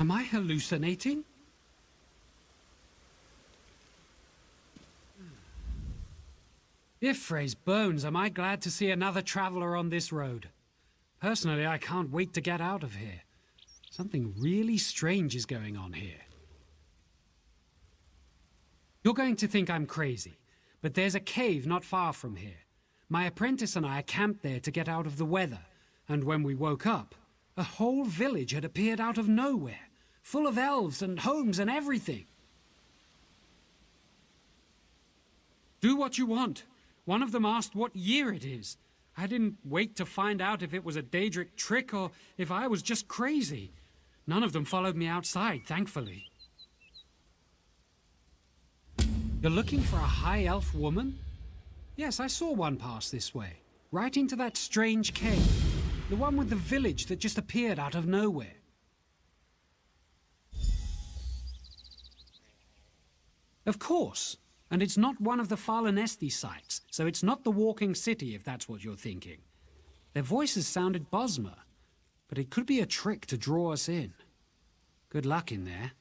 Am I hallucinating? Ifray's bones, am I glad to see another traveler on this road. Personally, I can't wait to get out of here. Something really strange is going on here. You're going to think I'm crazy, but there's a cave not far from here. My apprentice and I camped there to get out of the weather, and when we woke up, a whole village had appeared out of nowhere, full of elves and homes and everything. Do what you want. One of them asked what year it is. I didn't wait to find out if it was a Daedric trick or if I was just crazy. None of them followed me outside, thankfully. You're looking for a high elf woman? Yes, I saw one pass this way, right into that strange cave. The one with the village that just appeared out of nowhere. Of course. And it's not one of the Falanesti sites, so it's not the Walking City if that's what you're thinking. Their voices sounded Bosmer, but it could be a trick to draw us in. Good luck in there.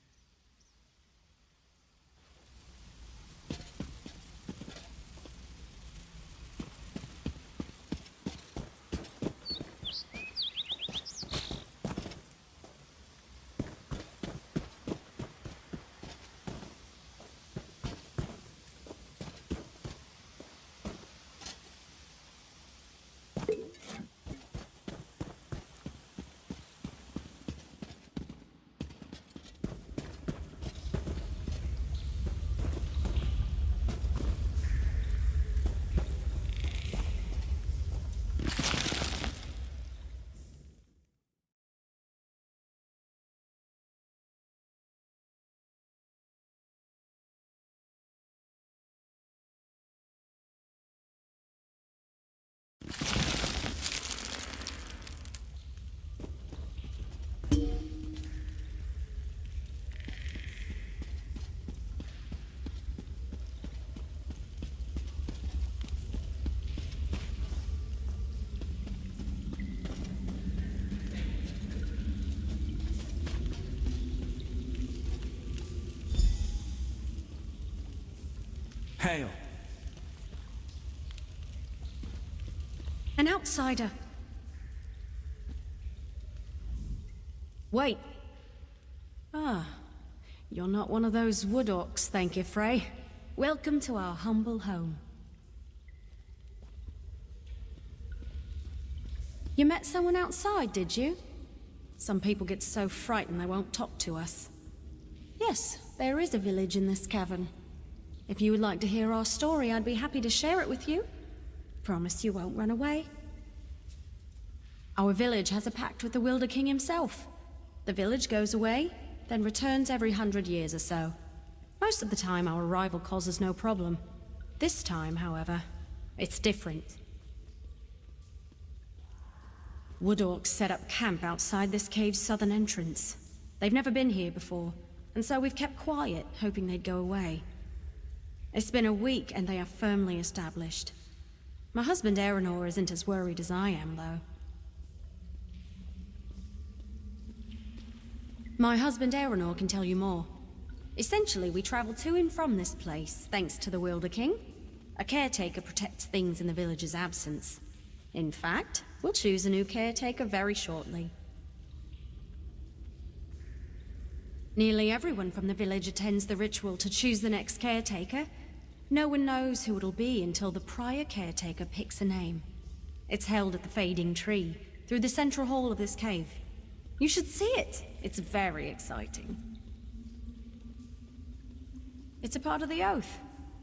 Hail. An outsider. Wait. Ah, you're not one of those wood orcs, thank you, Frey. Welcome to our humble home. You met someone outside, did you? Some people get so frightened they won't talk to us. Yes, there is a village in this cavern. If you would like to hear our story, I'd be happy to share it with you. Promise you won't run away. Our village has a pact with the Wilder King himself. The village goes away, then returns every 100 years or so. Most of the time, our arrival causes no problem. This time, however, it's different. Wood orcs set up camp outside this cave's southern entrance. They've never been here before, and so we've kept quiet, hoping they'd go away. It's been a week, and they are firmly established. My husband Aeronor isn't as worried as I am, though. My husband Aeronor can tell you more. Essentially, we travel to and from this place, thanks to the Wilder King. A caretaker protects things in the village's absence. In fact, we'll choose a new caretaker very shortly. Nearly everyone from the village attends the ritual to choose the next caretaker. No one knows who it'll be until the prior caretaker picks a name. It's held at the Fading Tree, through the central hall of this cave. You should see it. It's very exciting. It's a part of the oath.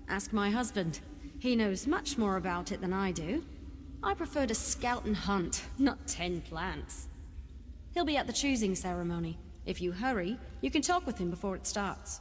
Ask my husband. He knows much more about it than I do. I prefer to scout and hunt, not tend plants. He'll be at the choosing ceremony. If you hurry, you can talk with him before it starts.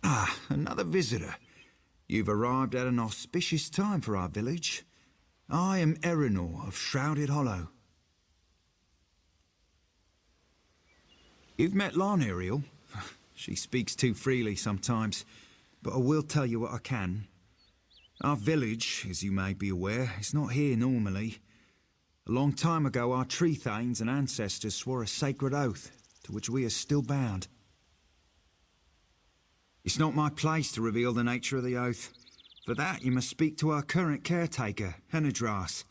Ah, another visitor. You've arrived at an auspicious time for our village. I am Erinor of Shrouded Hollow. You've met Lon, Ariel. She speaks too freely sometimes, but I will tell you what I can. Our village, as you may be aware, is not here normally. A long time ago, our tree thanes and ancestors swore a sacred oath, to which we are still bound. It's not my place to reveal the nature of the oath. For that, you must speak to our current caretaker, Henadras.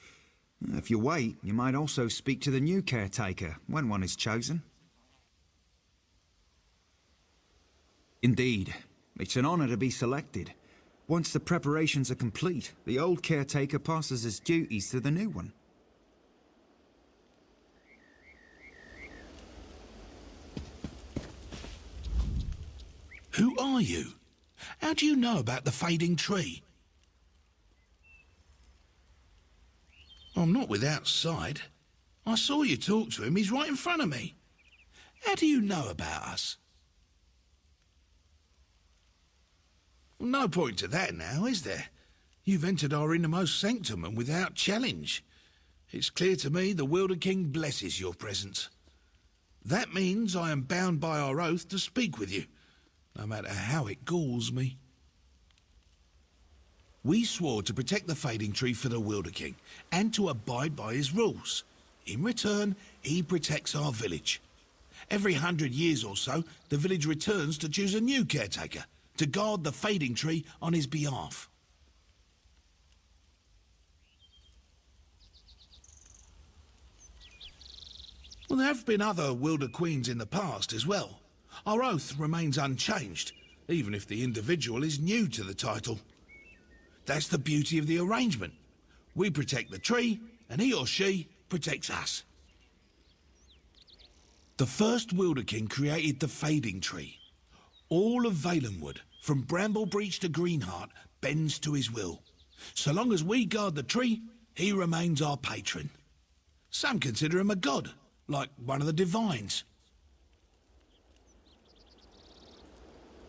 If you wait, you might also speak to the new caretaker, when one is chosen. Indeed, it's an honor to be selected. Once the preparations are complete, the old caretaker passes his duties to the new one. Who are you? How do you know about the fading tree? I'm not without sight. I saw you talk to him. He's right in front of me. How do you know about us? No point to that now, is there? You've entered our innermost sanctum and without challenge. It's clear to me the Wilder King blesses your presence. That means I am bound by our oath to speak with you, no matter how it galls me. We swore to protect the fading tree for the Wilder King, and to abide by his rules. In return, he protects our village. Every 100 years or so, the village returns to choose a new caretaker, to guard the fading tree on his behalf. Well, there have been other Wilder Queens in the past as well. Our oath remains unchanged, even if the individual is new to the title. That's the beauty of the arrangement. We protect the tree, and he or she protects us. The first Wilder King created the fading tree. All of Valenwood, from Bramblebreach to Greenheart, bends to his will. So long as we guard the tree, he remains our patron. Some consider him a god, like one of the divines.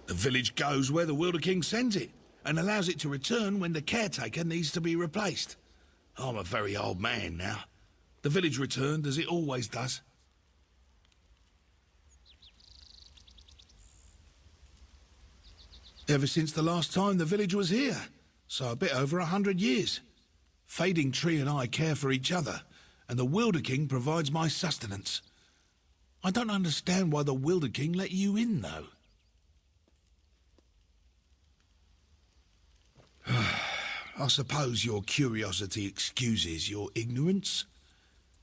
The village goes where the Wilder King sends it, and allows it to return when the caretaker needs to be replaced. I'm a very old man now. The village returned as it always does. Ever since the last time the village was here, so a bit over 100 years. Fading Tree and I care for each other, and the Wilder King provides my sustenance. I don't understand why the Wilder King let you in, though. I suppose your curiosity excuses your ignorance.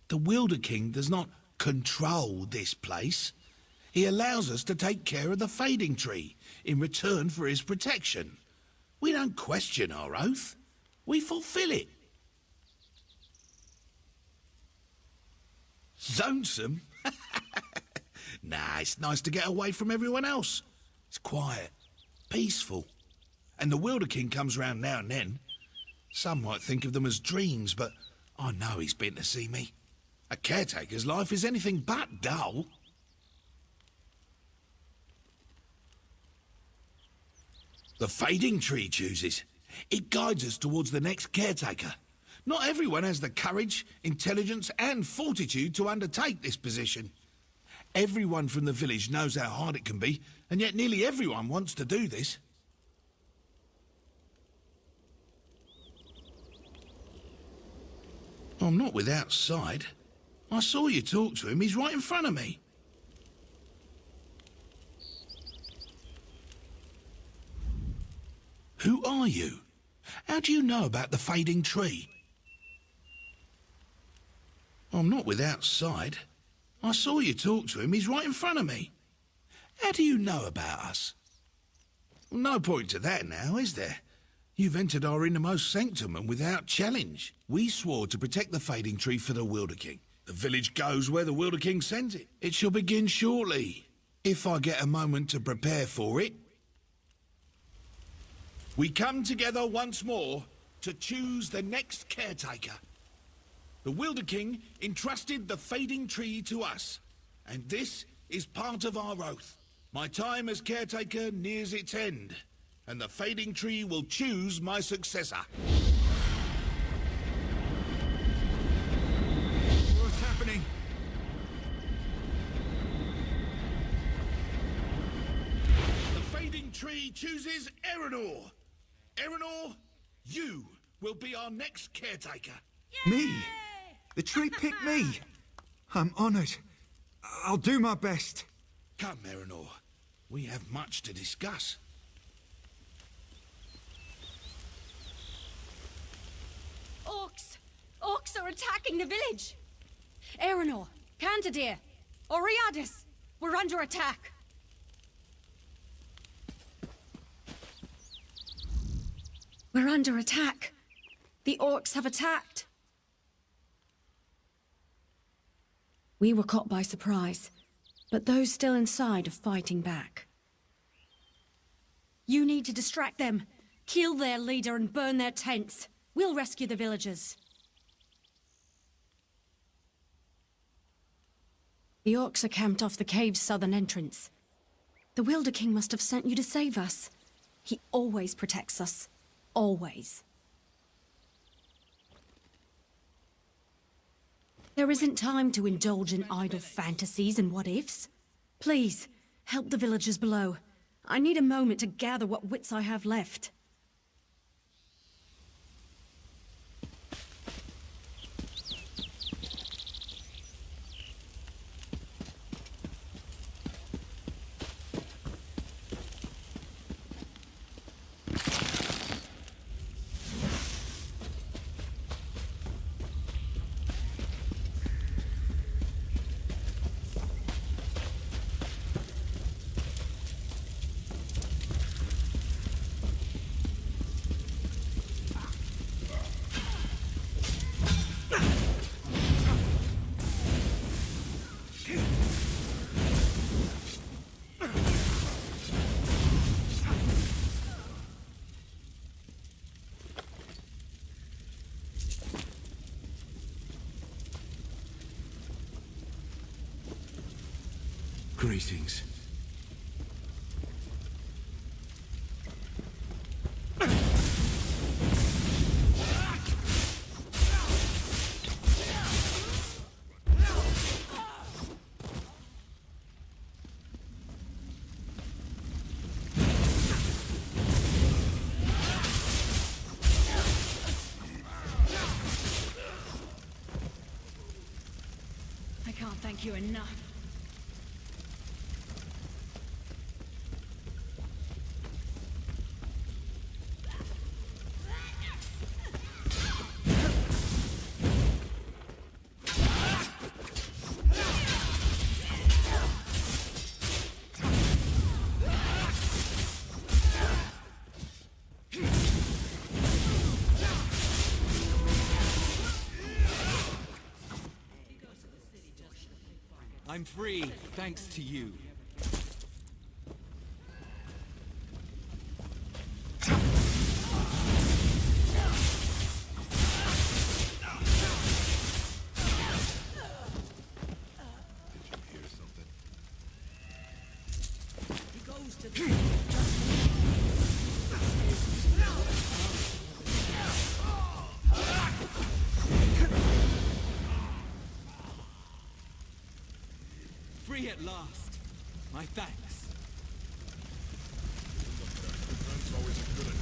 The Wilder King does not control this place. He allows us to take care of the fading tree in return for his protection. We don't question our oath. We fulfill it. Lonesome? Nah, it's nice to get away from everyone else. It's quiet, peaceful. And the Wilder King comes round now and then. Some might think of them as dreams, but I know he's been to see me. A caretaker's life is anything but dull. The fading tree chooses. It guides us towards the next caretaker. Not everyone has the courage, intelligence and fortitude to undertake this position. Everyone from the village knows how hard it can be, and yet nearly everyone wants to do this. I'm not without sight. I saw you talk to him. He's right in front of me. Who are you? How do you know about the fading tree? I'm not without sight. I saw you talk to him. He's right in front of me. How do you know about us? No point to that now, is there? You've entered our innermost sanctum and without challenge. We swore to protect the fading tree for the Wilder King. The village goes where the Wilder King sends it. It shall begin shortly, if I get a moment to prepare for it. We come together once more to choose the next caretaker. The Wilder King entrusted the fading tree to us, and this is part of our oath. My time as caretaker nears its end, and the fading tree will choose my successor. What's happening? The fading tree chooses Erenor. Erenor, you will be our next caretaker. Me? The tree picked me. I'm honored. I'll do my best. Come, Erenor. We have much to discuss. Orcs! Orcs are attacking the village! Erenor, Cantadir, Oriadis, we're under attack! We're under attack. The orcs have attacked. We were caught by surprise, but those still inside are fighting back. You need to distract them, kill their leader and burn their tents. We'll rescue the villagers. The orcs are camped off the cave's southern entrance. The Wilder King must have sent you to save us. He always protects us. Always. There isn't time to indulge in idle fantasies and what-ifs. Please, help the villagers below. I need a moment to gather what wits I have left. Greetings. I can't thank you enough. I'm free, thanks to you. Free at last. My thanks. Always a good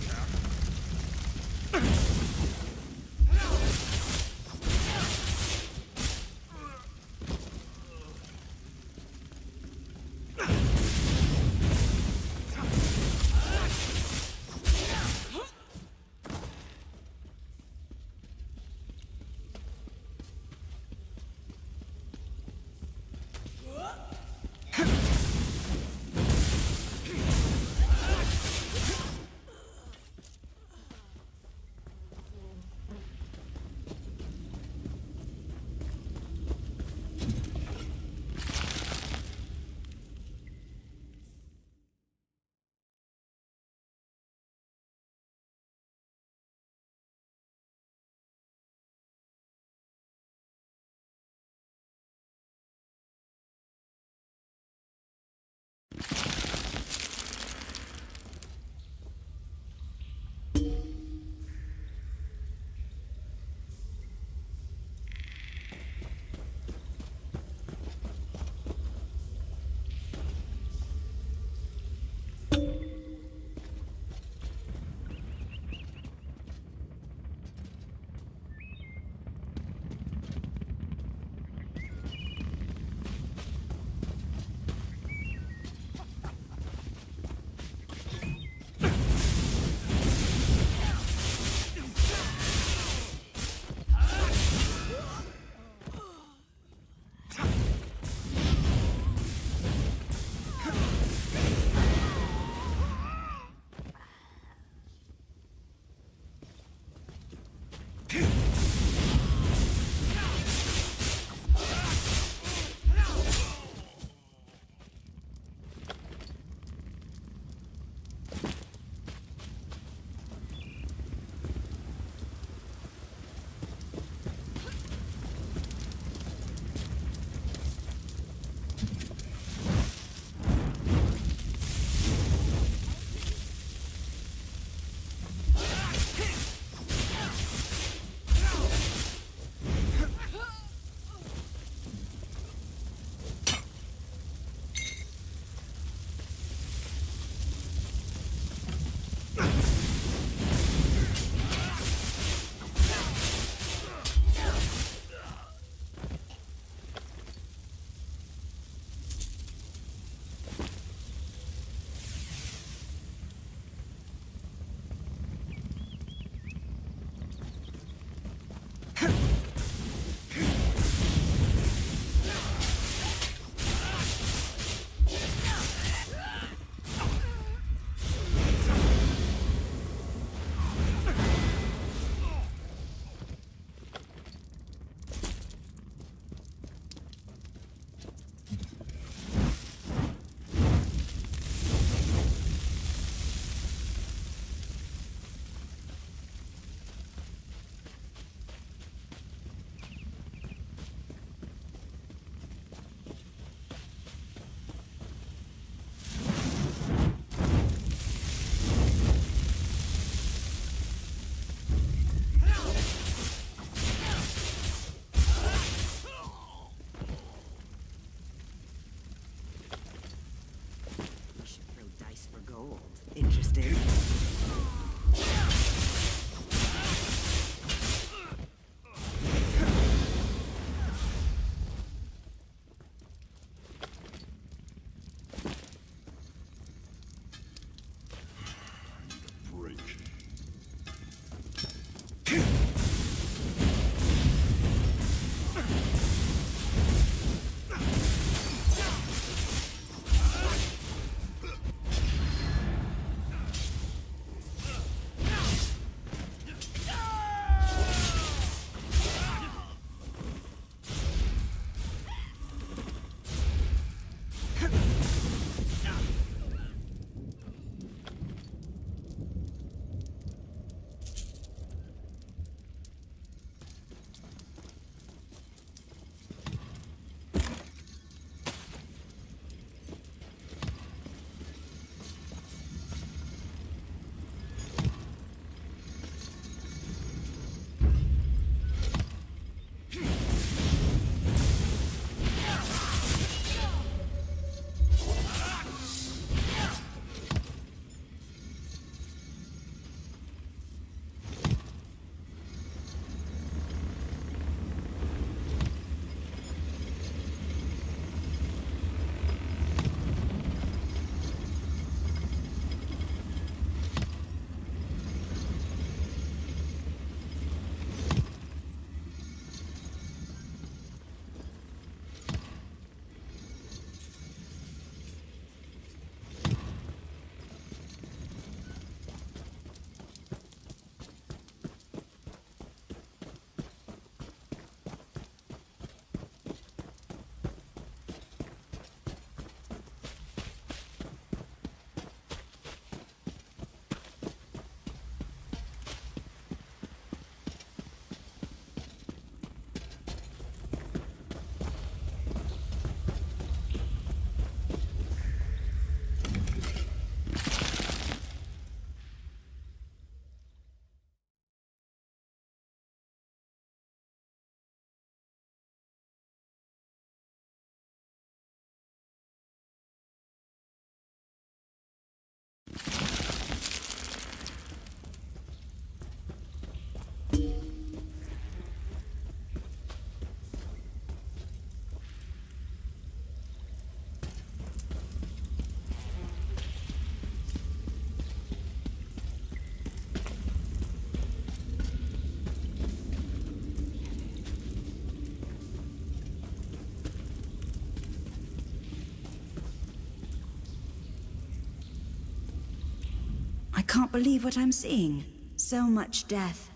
I can't believe what I'm seeing. So much death.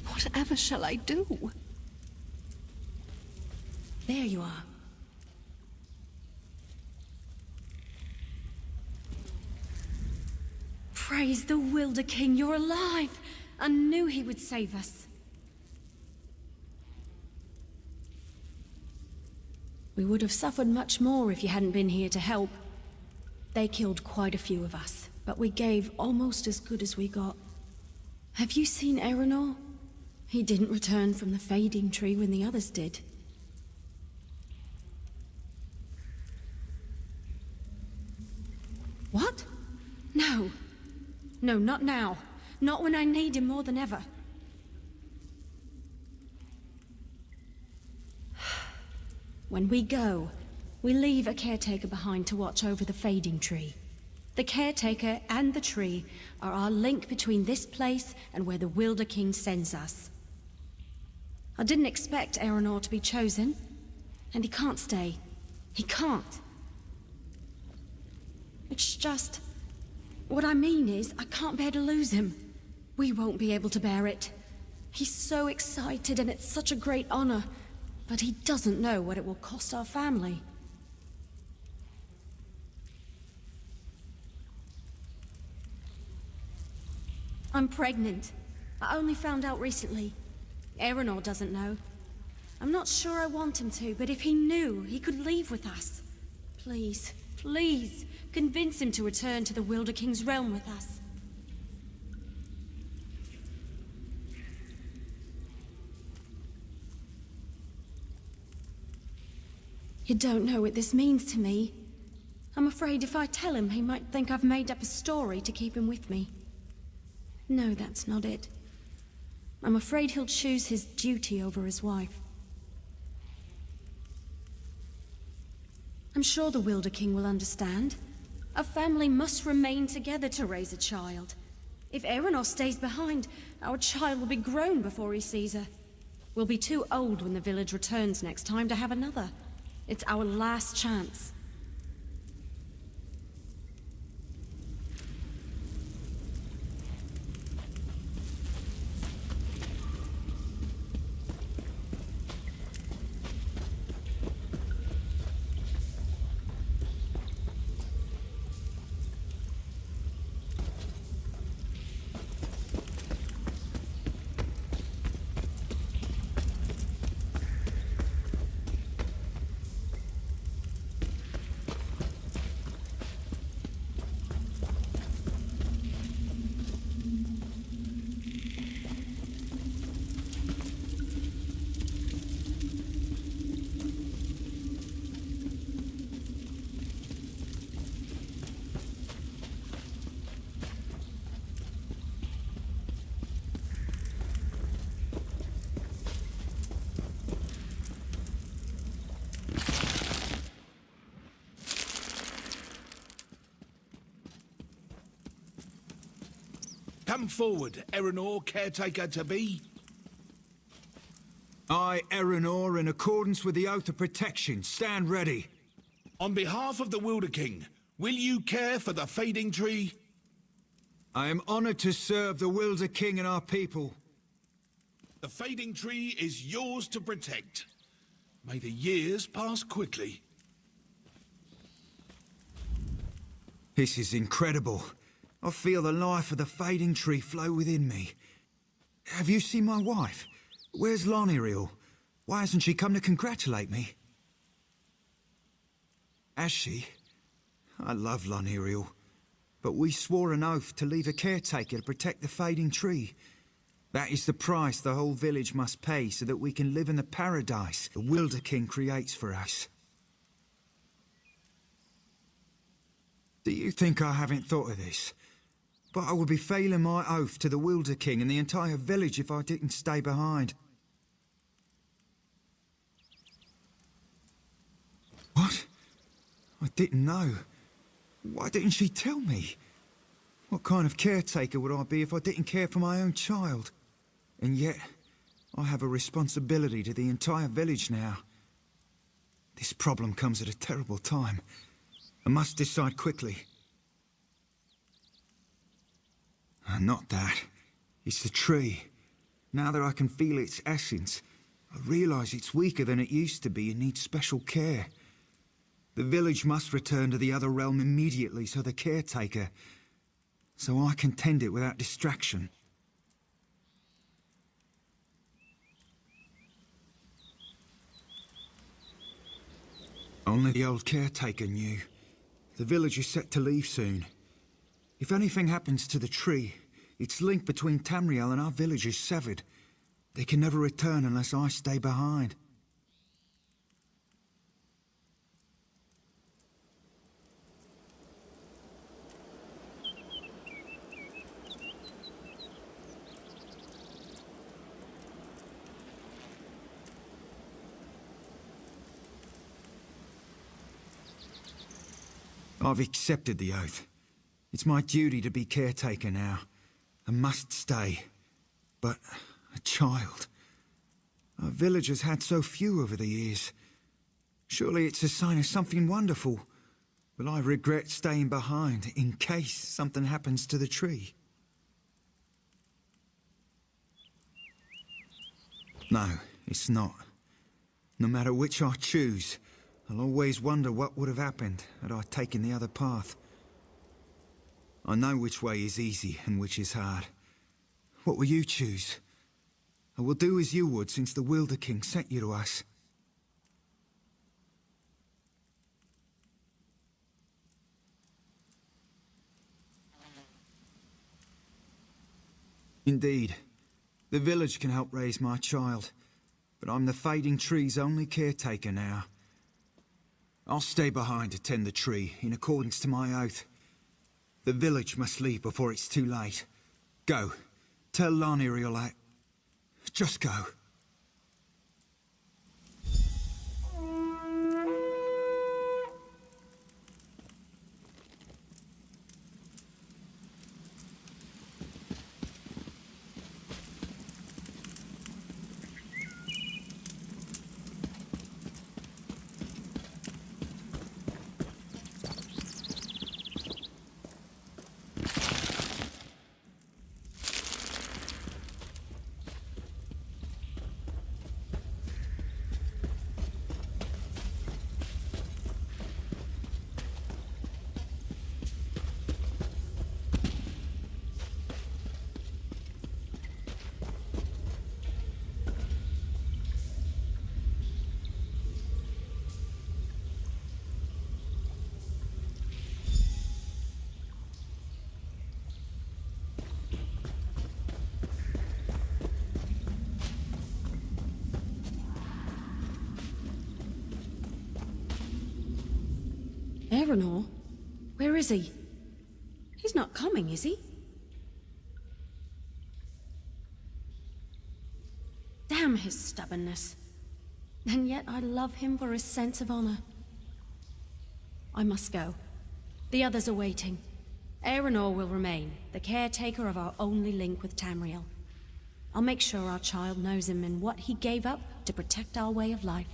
Whatever shall I do? There you are. Praise the Wilder King, you're alive! I knew he would save us. We would have suffered much more if you hadn't been here to help. They killed quite a few of us, but we gave almost as good as we got. Have you seen Erenor? He didn't return from the fading tree when the others did. What? No. No, not now. Not when I need him more than ever. When we go, we leave a caretaker behind to watch over the fading tree. The caretaker and the tree are our link between this place and where the Wilder King sends us. I didn't expect Erenor to be chosen, and he can't stay. He can't. It's just... what I mean is, I can't bear to lose him. We won't be able to bear it. He's so excited and it's such a great honor, but he doesn't know what it will cost our family. I'm pregnant. I only found out recently. Erenor doesn't know. I'm not sure I want him to, but if he knew, he could leave with us. Please, please, convince him to return to the Wilder King's realm with us. You don't know what this means to me. I'm afraid if I tell him, he might think I've made up a story to keep him with me. No, that's not it. I'm afraid he'll choose his duty over his wife. I'm sure the Wilder King will understand. A family must remain together to raise a child. If Erenor stays behind, our child will be grown before he sees her. We'll be too old when the village returns next time to have another. It's our last chance. Come forward, Erenor, caretaker-to-be. I, Erenor, in accordance with the Oath of Protection, stand ready. On behalf of the Wilder King, will you care for the fading tree? I am honored to serve the Wilder King and our people. The fading tree is yours to protect. May the years pass quickly. This is incredible. I feel the life of the fading tree flow within me. Have you seen my wife? Where's Loniriel? Why hasn't she come to congratulate me? Has she? I love Loniriel, but we swore an oath to leave a caretaker to protect the fading tree. That is the price the whole village must pay so that we can live in the paradise the Wilder King creates for us. Do you think I haven't thought of this? But I would be failing my oath to the Wilder King and the entire village if I didn't stay behind. What? I didn't know. Why didn't she tell me? What kind of caretaker would I be if I didn't care for my own child? And yet, I have a responsibility to the entire village now. This problem comes at a terrible time. I must decide quickly. Not that. It's the tree. Now that I can feel its essence, I realise it's weaker than it used to be and needs special care. The village must return to the other realm immediately so the caretaker... so I can tend it without distraction. Only the old caretaker knew. The village is set to leave soon. If anything happens to the tree, its link between Tamriel and our village is severed. They can never return unless I stay behind. I've accepted the oath. It's my duty to be caretaker now. I must stay. But a child... Our village has had so few over the years. Surely it's a sign of something wonderful. Will I regret staying behind in case something happens to the tree? No, it's not. No matter which I choose, I'll always wonder what would have happened had I taken the other path. I know which way is easy and which is hard. What will you choose? I will do as you would since the Wilder King sent you to us. Indeed, the village can help raise my child, but I'm the fading tree's only caretaker now. I'll stay behind to tend the tree, in accordance to my oath. The village must leave before it's too late. Go. Tell Larniriel that. Just go. Aeronor? Where is he? He's not coming, is he? Damn his stubbornness. And yet I love him for his sense of honor. I must go. The others are waiting. Aeronor will remain, the caretaker of our only link with Tamriel. I'll make sure our child knows him and what he gave up to protect our way of life.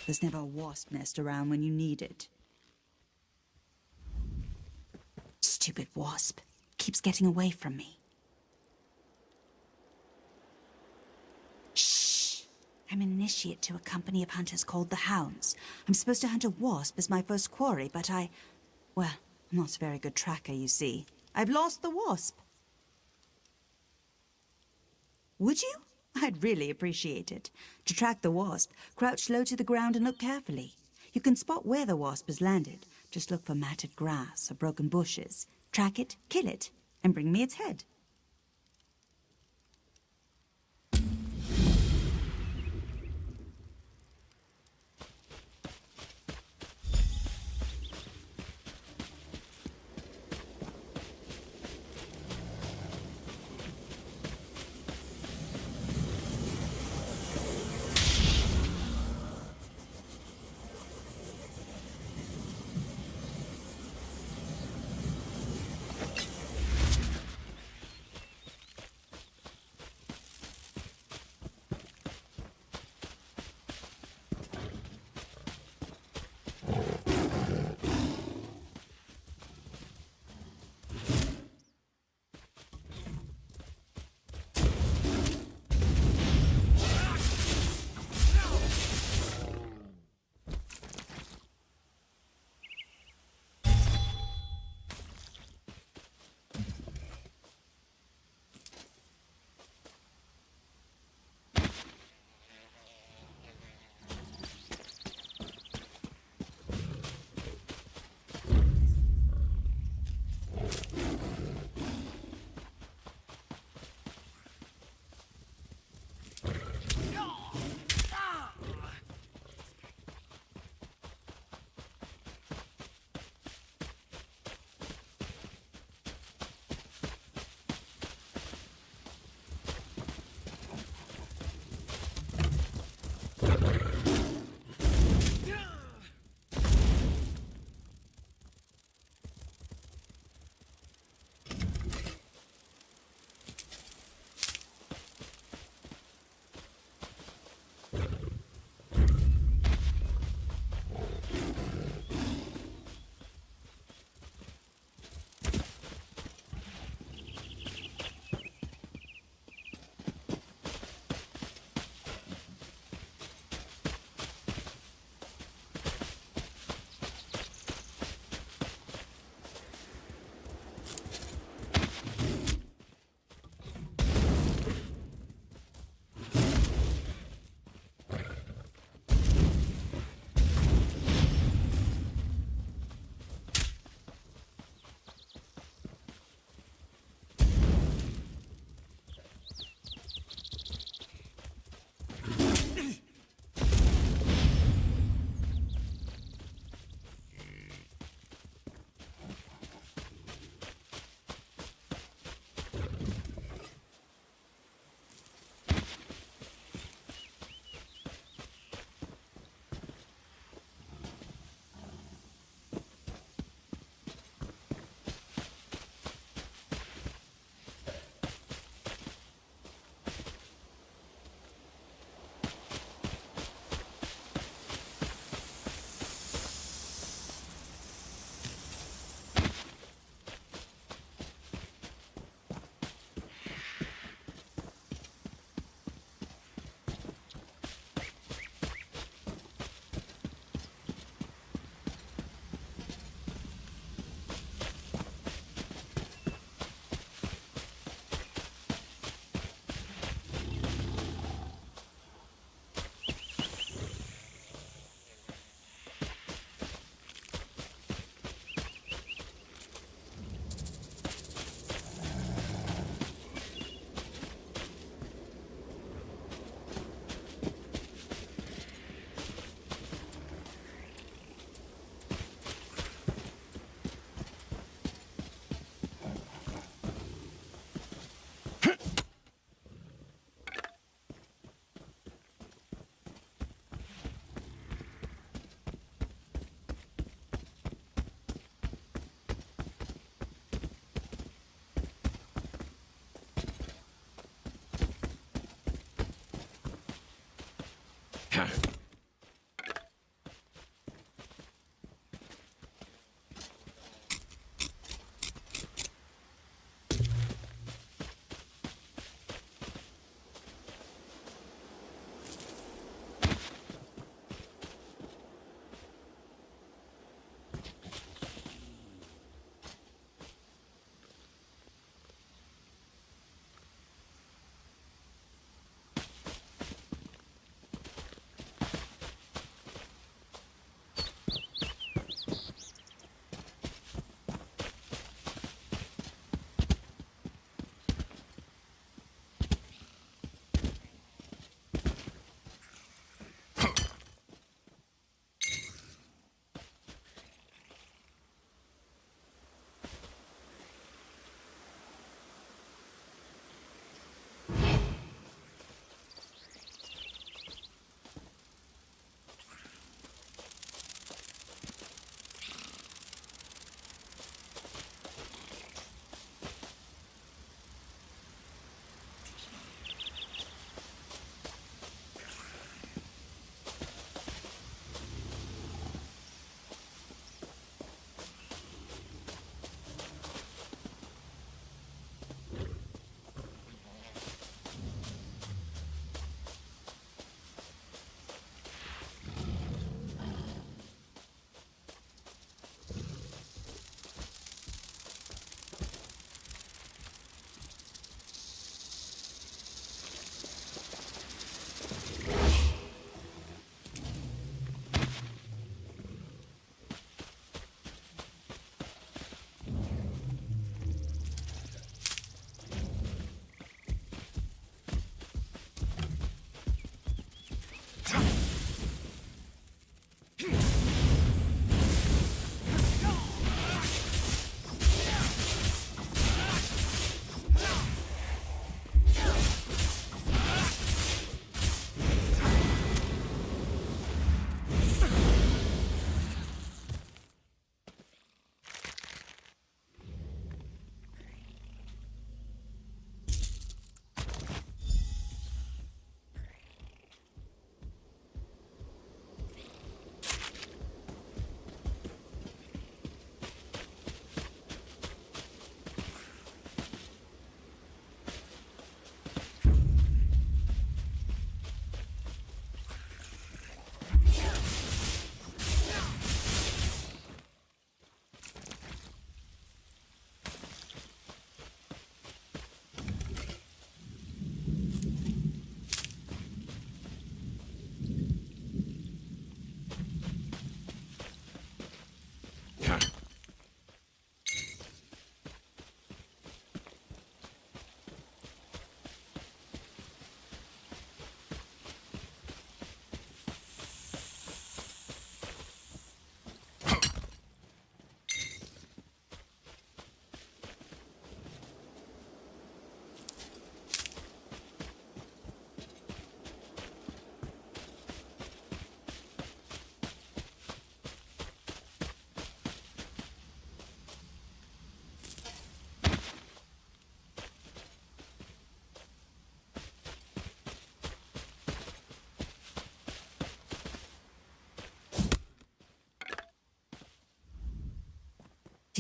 There's never a wasp nest around when you need it. Stupid wasp. Keeps getting away from me. Shh! I'm an initiate to a company of hunters called the Hounds. I'm supposed to hunt a wasp as my first quarry, but well, I'm not a very good tracker, you see. I've lost the wasp. Would you? I'd really appreciate it. To track the wasp, crouch low to the ground and look carefully. You can spot where the wasp has landed. Just look for matted grass or broken bushes. Track it, kill it, and bring me its head.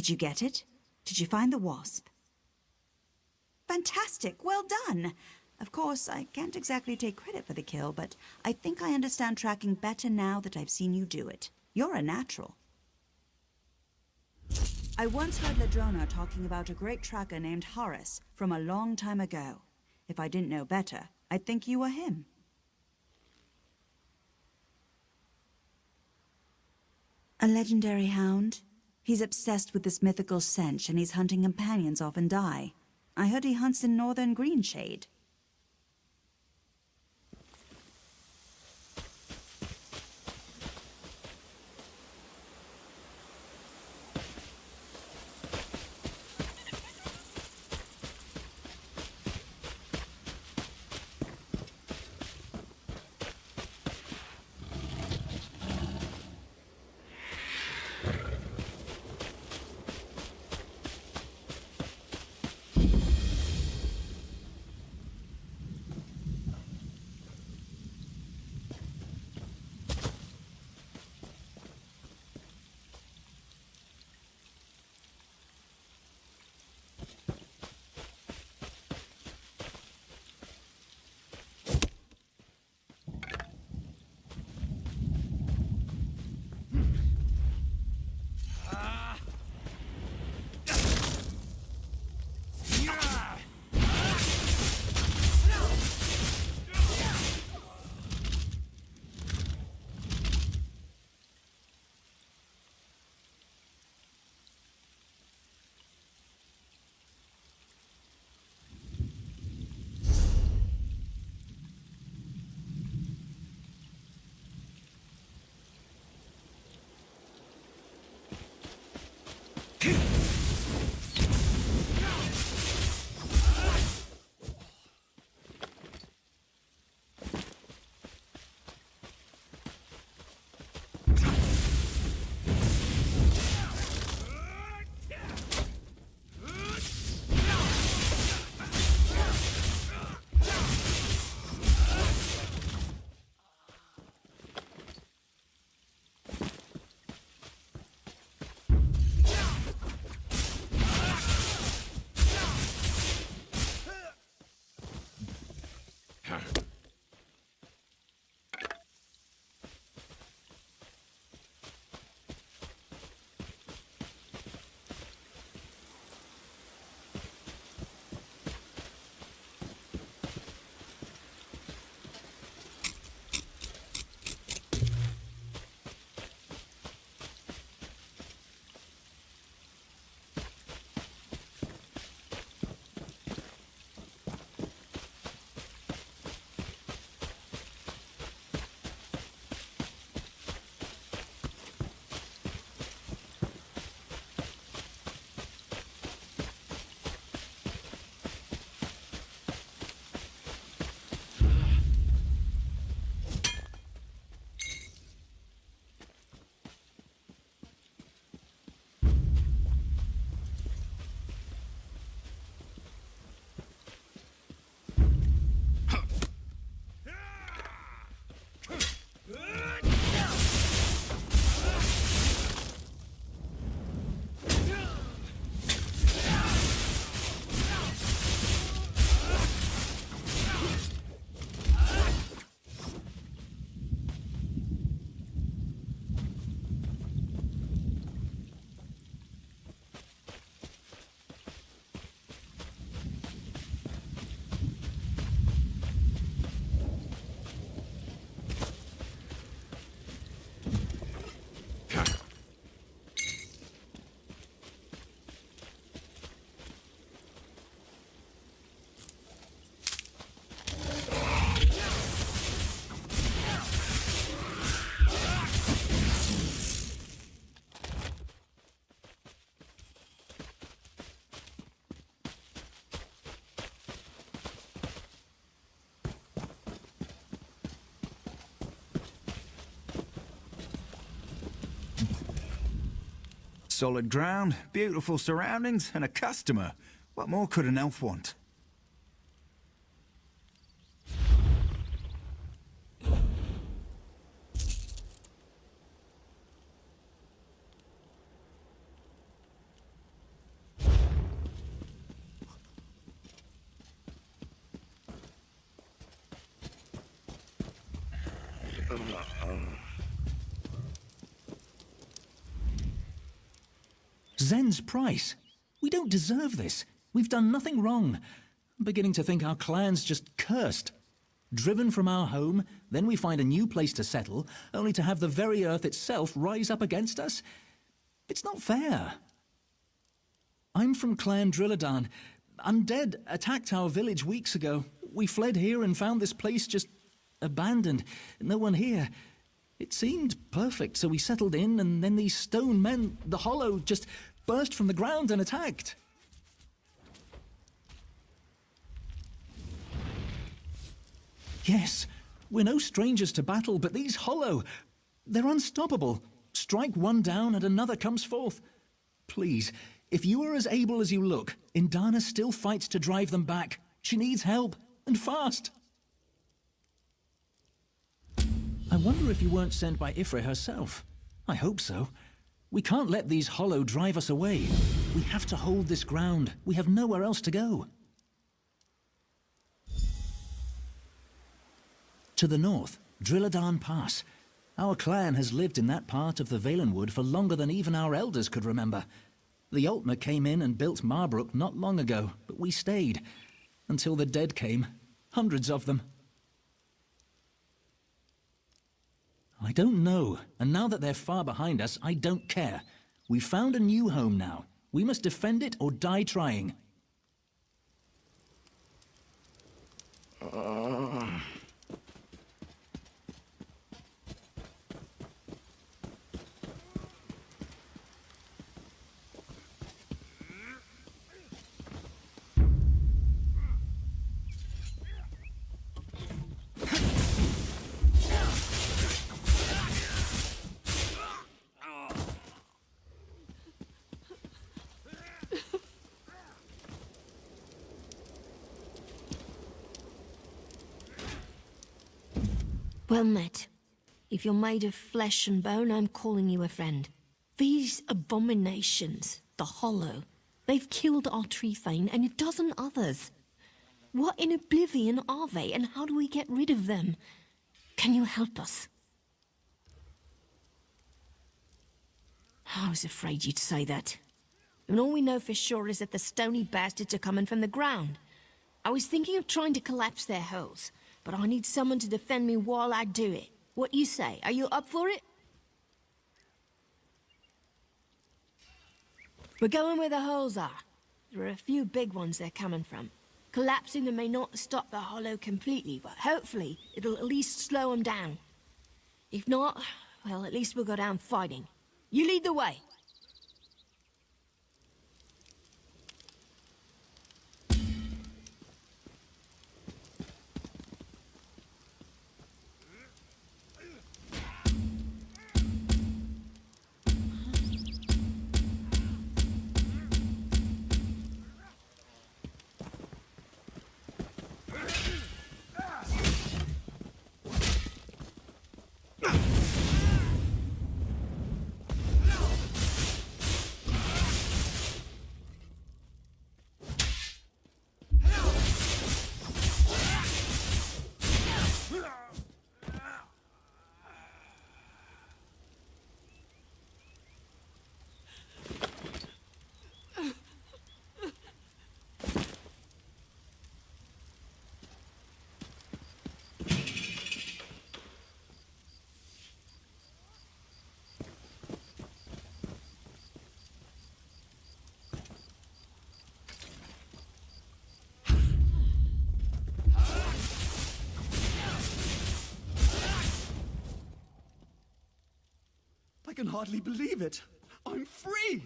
Did you get it? Did you find the wasp? Fantastic! Well done! Of course, I can't exactly take credit for the kill, but I think I understand tracking better now that I've seen you do it. You're a natural. I once heard Ladrona talking about a great tracker named Horace from a long time ago. If I didn't know better, I'd think you were him. A legendary hound? He's obsessed with this mythical stench, and he's hunting companions often die. I heard he hunts in northern Greenshade. Solid ground, beautiful surroundings, and a customer. What more could an elf want? Zen's price. We don't deserve this. We've done nothing wrong. I'm beginning to think our clan's just cursed. Driven from our home, then we find a new place to settle, only to have the very earth itself rise up against us. It's not fair. I'm from Clan Drilladan. Undead attacked our village weeks ago. We fled here and found this place just abandoned. No one here. It seemed perfect, so we settled in, and then these stone men, the Hollow, just burst from the ground and attacked. Yes, we're no strangers to battle, but these Hollow, they're unstoppable. Strike one down and another comes forth. Please, if you are as able as you look, Indana still fights to drive them back. She needs help, and fast. I wonder if you weren't sent by Ifrit herself. I hope so. We can't let these Hollow drive us away. We have to hold this ground. We have nowhere else to go. To the north, Drilladan Pass. Our clan has lived in that part of the Valenwood for longer than even our elders could remember. The Altmer came in and built Marbrook not long ago, but we stayed. Until the dead came. Hundreds of them. I don't know, and now that they're far behind us, I don't care. We've found a new home now. We must defend it or die trying. Well met. If you're made of flesh and bone, I'm calling you a friend. These abominations, the Hollow, they've killed our Treefane and a dozen others. What in oblivion are they, and how do we get rid of them? Can you help us? I was afraid you'd say that. And all we know for sure is that the stony bastards are coming from the ground. I was thinking of trying to collapse their hulls, but I need someone to defend me while I do it. What you say? Are you up for it? We're going where the holes are. There are a few big ones they're coming from. Collapsing them may not stop the Hollow completely, but hopefully it'll at least slow them down. If not, well, at least we'll go down fighting. You lead the way. I can hardly believe it. I'm free!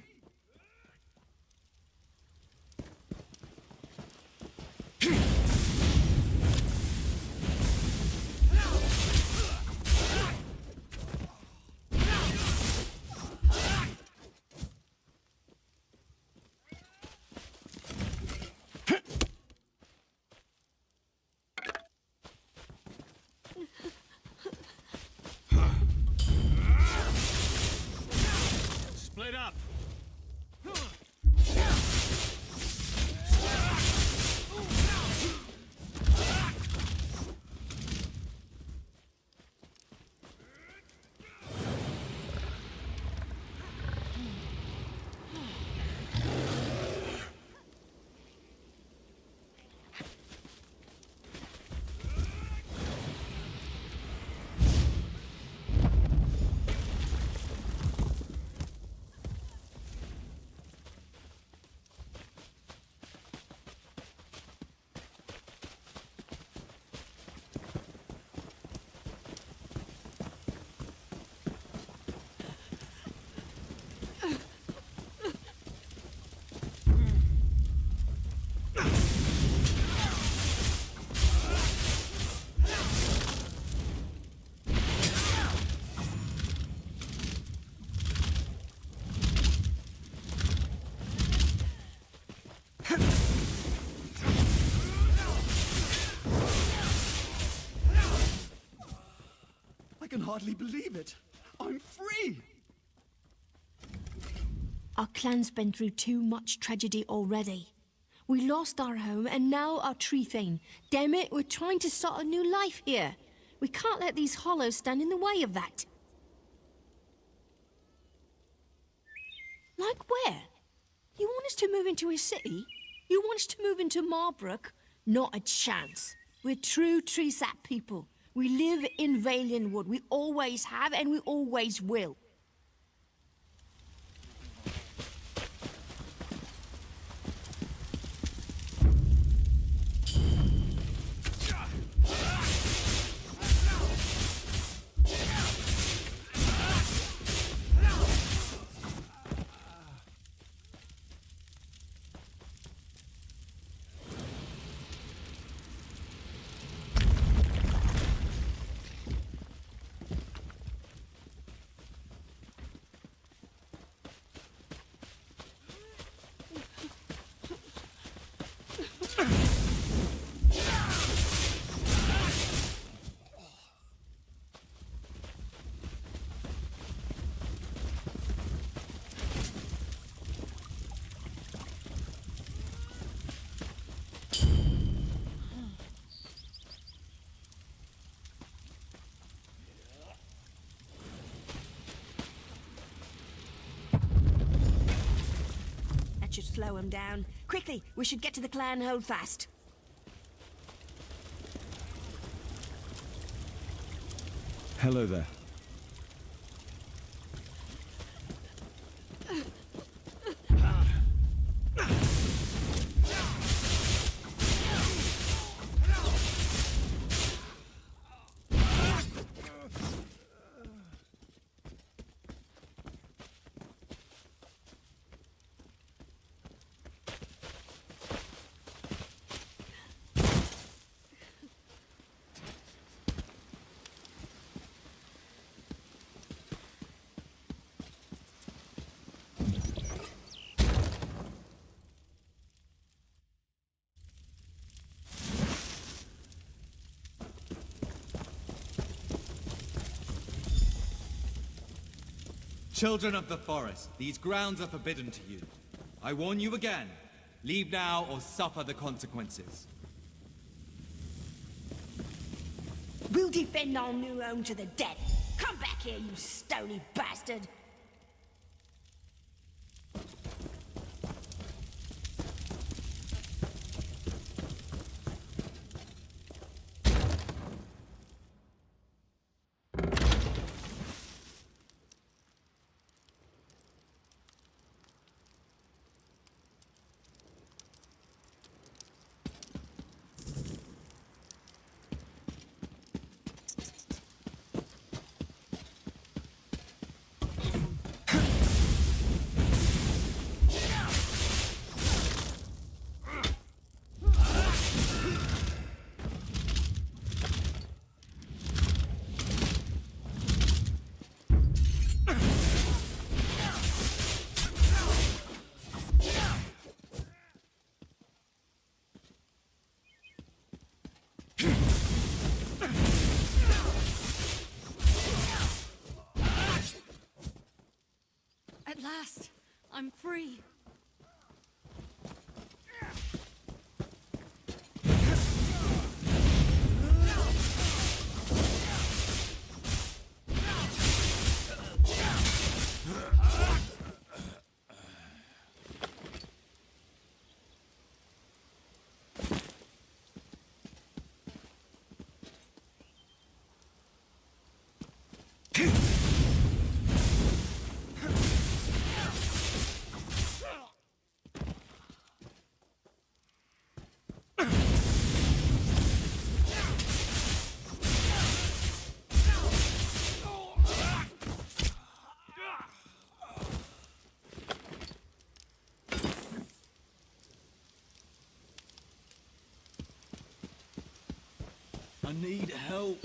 Split up! I can hardly believe it. I'm free! Our clan's been through too much tragedy already. We lost our home and now our tree thing. Damn it, we're trying to start a new life here. We can't let these hollows stand in the way of that. Like where? You want us to move into a city? You want us to move into Marbrook? Not a chance. We're true tree sap people. We live in Valiant Wood. We always have and we always will. Should slow him down. Quickly, we should get to the clan hold fast. Hello there. Children of the forest, these grounds are forbidden to you. I warn you again. Leave now or suffer the consequences. We'll defend our new home to the death. Come back here, you stony bastard! At last, I'm free. I need help.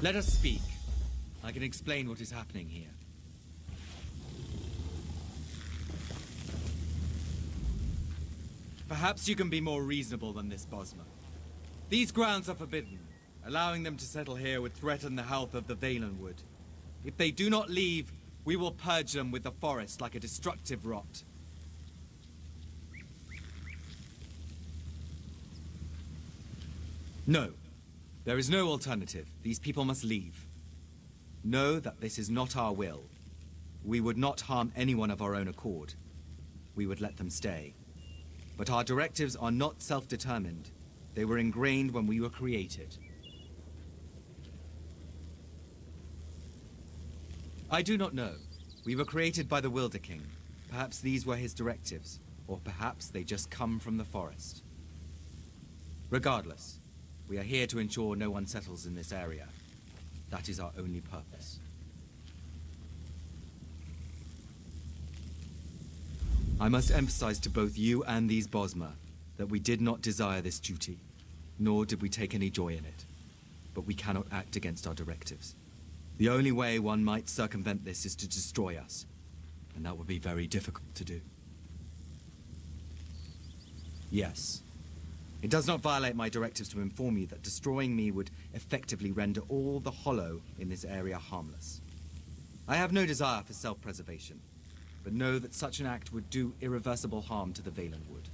Let us speak. I can explain what is happening here. Perhaps you can be more reasonable than this, Bosma. These grounds are forbidden. Allowing them to settle here would threaten the health of the Valenwood. If they do not leave, we will purge them with the forest like a destructive rot. No. There is no alternative. These people must leave. Know that this is not our will. We would not harm anyone of our own accord. We would let them stay. But our directives are not self-determined. They were ingrained when we were created. I do not know. We were created by the Wilder King. Perhaps these were his directives, or perhaps they just come from the forest. Regardless, we are here to ensure no one settles in this area. That is our only purpose. I must emphasize to both you and these Bosma that we did not desire this duty, nor did we take any joy in it. But we cannot act against our directives. The only way one might circumvent this is to destroy us, and that would be very difficult to do. Yes. It does not violate my directives to inform you that destroying me would effectively render all the hollow in this area harmless. I have no desire for self-preservation, but know that such an act would do irreversible harm to the Valenwood.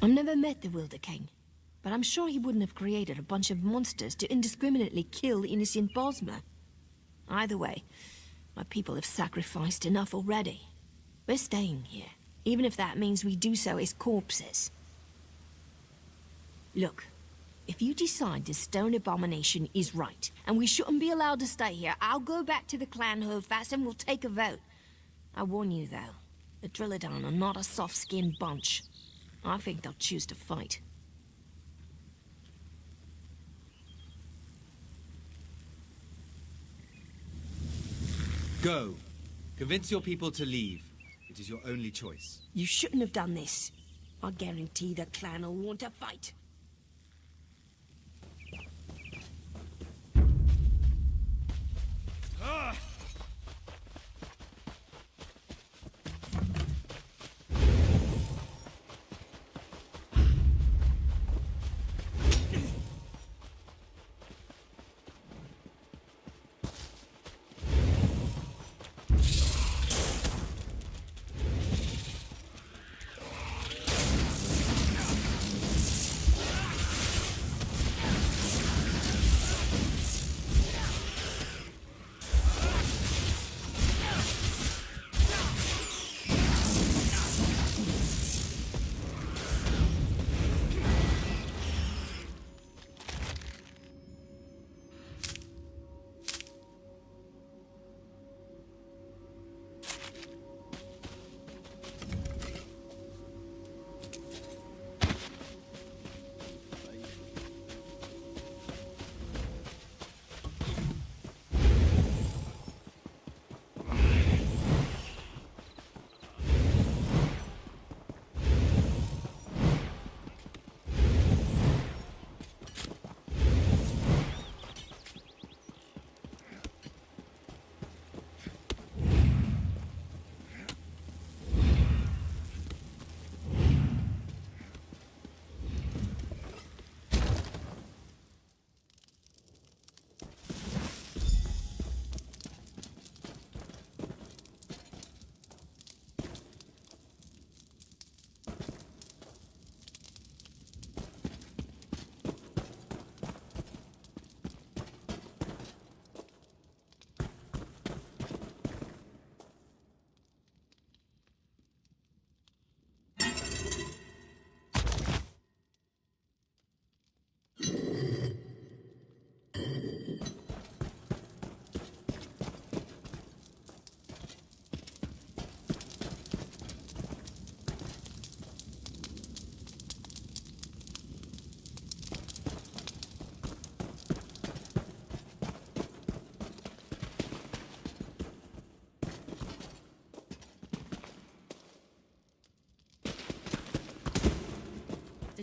I've never met the Wilder King, but I'm sure he wouldn't have created a bunch of monsters to indiscriminately kill innocent Bosma. Either way, my people have sacrificed enough already. We're staying here, even if that means we do so as corpses. Look, if you decide this stone abomination is right, and we shouldn't be allowed to stay here, I'll go back to the clan Holdfast and we'll take a vote. I warn you, though, the Drilladon are not a soft-skinned bunch. I think they'll choose to fight. Go. Convince your people to leave. It is your only choice. You shouldn't have done this. I guarantee the clan will want to fight.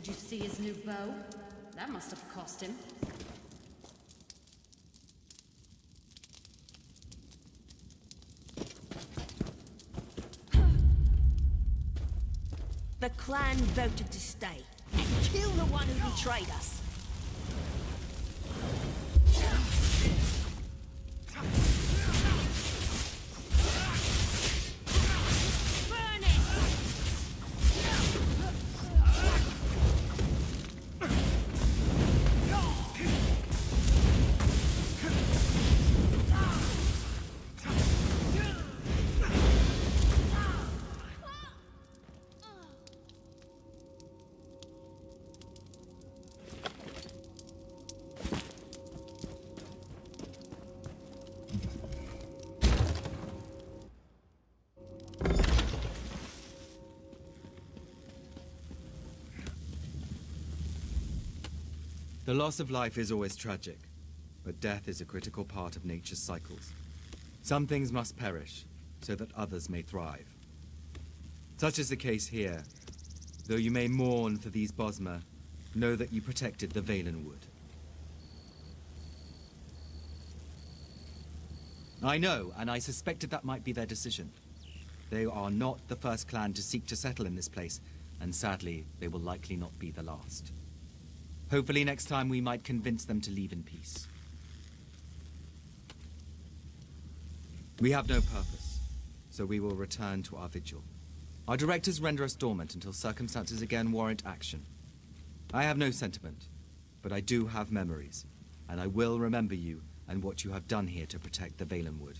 Did you see his new bow? That must have cost him. The clan voted to stay and kill the one who betrayed us. Burn it! The loss of life is always tragic, but death is a critical part of nature's cycles. Some things must perish, so that others may thrive. Such is the case here. Though you may mourn for these Bosmer, know that you protected the Valenwood. I know, and I suspected that might be their decision. They are not the first clan to seek to settle in this place, and sadly, they will likely not be the last. Hopefully next time we might convince them to leave in peace. We have no purpose, so we will return to our vigil. Our directors render us dormant until circumstances again warrant action. I have no sentiment, but I do have memories, and I will remember you and what you have done here to protect the Valenwood.